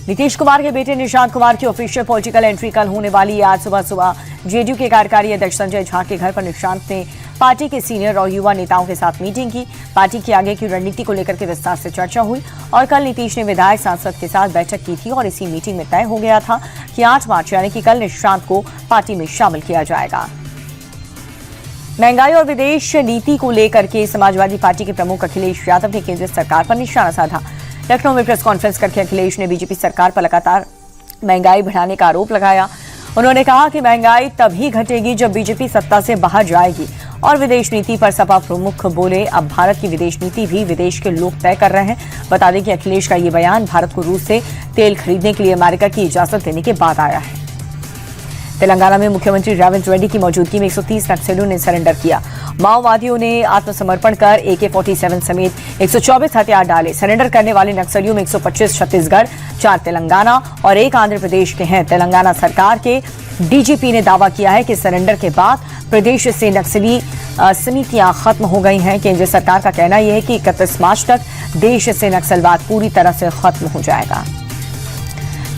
नीतीश कुमार के बेटे निशांत कुमार की ऑफिशियल पॉलिटिकल एंट्री कल होने वाली है। आज सुबह जेडीयू के कार्यकारी अध्यक्ष संजय झा के घर पर निशांत ने पार्टी के सीनियर और युवा नेताओं के साथ मीटिंग की। पार्टी की आगे की रणनीति को लेकर के विस्तार से चर्चा हुई और कल नीतीश ने विधायक सांसद के साथ बैठक की थी और इसी मीटिंग में तय हो गया था कि 8 मार्च यानी कि कल निशांत को पार्टी में शामिल किया जाएगा। महंगाई और विदेश नीति को लेकर के समाजवादी पार्टी के प्रमुख अखिलेश यादव ने केंद्र सरकार पर निशाना साधा। लखनऊ में प्रेस कॉन्फ्रेंस करके अखिलेश ने बीजेपी सरकार पर लगातार महंगाई बढ़ाने का आरोप लगाया। उन्होंने कहा कि महंगाई तभी घटेगी जब बीजेपी सत्ता से बाहर जाएगी। और विदेश नीति पर सपा प्रमुख बोले, अब भारत की विदेश नीति भी विदेश के लोग तय कर रहे हैं। बता दें कि अखिलेश का ये बयान भारत को रूस से तेल खरीदने के लिए अमेरिका की इजाजत देने के बाद आया है। तेलंगाना में मुख्यमंत्री रेवंत रेड्डी की मौजूदगी में 130 नक्सलियों ने सरेंडर किया। माओवादियों ने आत्मसमर्पण कर AK-47 समेत 124 हथियार डाले। सरेंडर करने वाले नक्सलियों में 125 छत्तीसगढ़, 4 तेलंगाना और 1 आंध्र प्रदेश के हैं। तेलंगाना सरकार के डीजीपी ने दावा किया है कि सरेंडर के बाद प्रदेश से नक्सली समितियां खत्म हो गई हैं। केंद्र सरकार का कहना यह है कि 31 मार्च तक देश से नक्सलवाद पूरी तरह से खत्म हो जाएगा।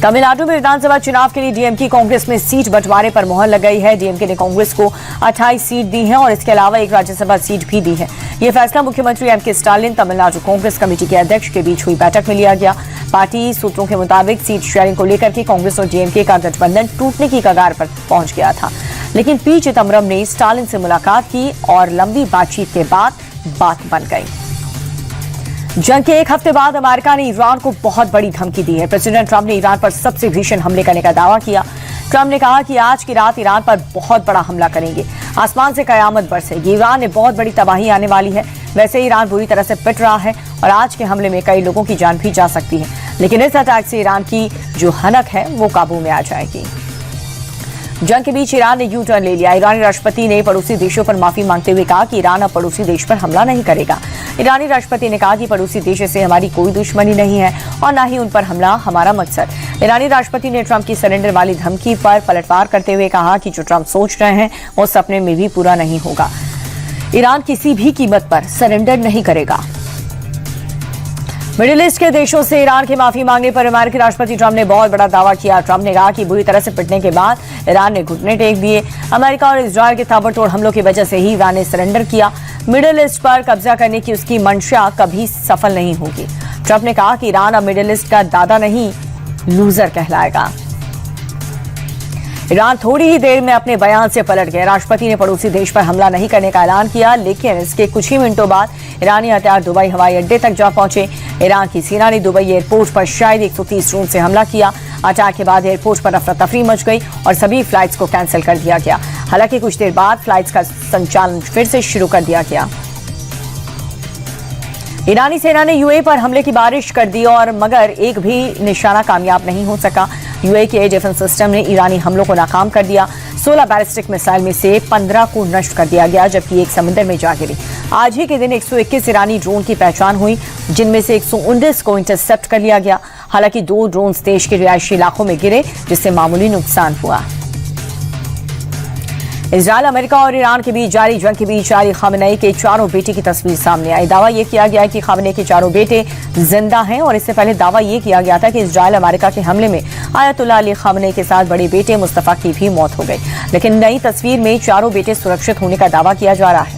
तमिलनाडु में विधानसभा चुनाव के लिए डीएमके कांग्रेस में सीट बंटवारे पर मुहर लग गई है। डीएमके ने कांग्रेस को 28 सीट दी है और इसके अलावा 1 राज्यसभा सीट भी दी है। यह फैसला मुख्यमंत्री एमके स्टालिन तमिलनाडु कांग्रेस कमेटी के अध्यक्ष के बीच हुई बैठक में लिया गया। पार्टी सूत्रों के मुताबिक सीट शेयरिंग को लेकर के कांग्रेस और डीएमके का गठबंधन टूटने की कगार पर पहुंच गया था, लेकिन पी चिदम्बरम ने स्टालिन से मुलाकात की और लंबी बातचीत के बाद बात बन गई। जंग के 1 हफ्ते बाद अमेरिका ने ईरान को बहुत बड़ी धमकी दी है। प्रेसिडेंट ट्रंप ने ईरान पर सबसे भीषण हमले करने का दावा किया। ट्रंप ने कहा कि आज की रात ईरान पर बहुत बड़ा हमला करेंगे, आसमान से कयामत बरसेगी, ईरान में बहुत बड़ी तबाही आने वाली है। वैसे ईरान बुरी तरह से पिट रहा है और आज के हमले में कई लोगों की जान भी जा सकती है, लेकिन इस अटैक से ईरान की जो हनक है वो काबू में आ जाएगी। जंग के बीच ईरान ने यू टर्न ले लिया। ईरानी राष्ट्रपति ने पड़ोसी देशों पर माफी मांगते हुए कहा कि ईरान अब पड़ोसी देश पर हमला नहीं करेगा। ईरानी राष्ट्रपति ने कहा कि पड़ोसी देश से हमारी कोई दुश्मनी नहीं है और न ही उन पर हमला हमारा मकसद। ईरानी राष्ट्रपति ने ट्रंप की सरेंडर वाली धमकी पर पलटवार करते हुए कहा कि जो ट्रंप सोच रहे हैं वो सपने में भी पूरा नहीं होगा। ईरान किसी भी कीमत पर सरेंडर नहीं करेगा। मिडिल ईस्ट के देशों से ईरान की माफी मांगने पर अमेरिकी राष्ट्रपति ट्रंप ने बहुत बड़ा दावा किया। ट्रंप ने कहा कि बुरी तरह से पिटने के बाद ईरान ने घुटने टेक दिए। अमेरिका और इजरायल के ताबड़तोड़ हमलों की वजह से ही ईरान ने सरेंडर किया। मिडिल ईस्ट पर कब्जा करने की उसकी मंशा कभी सफल नहीं होगी। ट्रंप ने कहा कि ईरान अब मिडिल ईस्ट का दादा नहीं, लूजर कहलाएगा। ईरान थोड़ी ही देर में अपने बयान से पलट गए। राष्ट्रपति ने पड़ोसी देश पर हमला नहीं करने का ऐलान किया, लेकिन इसके कुछ ही मिनटों बाद ईरानी हथियार दुबई हवाई अड्डे तक जा पहुंचे। ईरान की सेना ने दुबई एयरपोर्ट पर शायद 130 ड्रोन से हमला किया। अटैक के बाद एयरपोर्ट पर अफरा तफरी मच गई और सभी फ्लाइट्स को कैंसिल कर दिया गया। हालांकि कुछ देर बाद फ्लाइट्स का संचालन फिर से शुरू कर दिया गया। ईरानी सेना ने यूएई पर हमले की बारिश कर दी और मगर एक भी निशाना कामयाब नहीं हो सका। यूएई के एयर डिफेंस सिस्टम ने ईरानी हमलों को नाकाम कर दिया। 16 बैलिस्टिक मिसाइल में से 15 को नष्ट कर दिया गया, जबकि एक समुद्र में जा गिरी। आज ही के दिन 121 ईरानी ड्रोन की पहचान हुई, जिनमें से 119 को इंटरसेप्ट कर लिया गया। हालांकि 2 ड्रोन देश के रिहायशी इलाकों में गिरे, जिससे मामूली नुकसान हुआ। इजरायल, अमेरिका और ईरान के बीच जारी जंग के बीच अली खामेनेई के 4 बेटे की तस्वीर सामने आई। दावा यह किया गया है कि खामेनेई के 4 बेटे जिंदा हैं और इससे पहले दावा यह किया गया था कि इजरायल अमेरिका के हमले में आयतुल्लाह अली खामेनेई के साथ बड़े बेटे मुस्तफा की भी मौत हो गई। लेकिन नई तस्वीर में 4 बेटे सुरक्षित होने का दावा किया जा रहा है।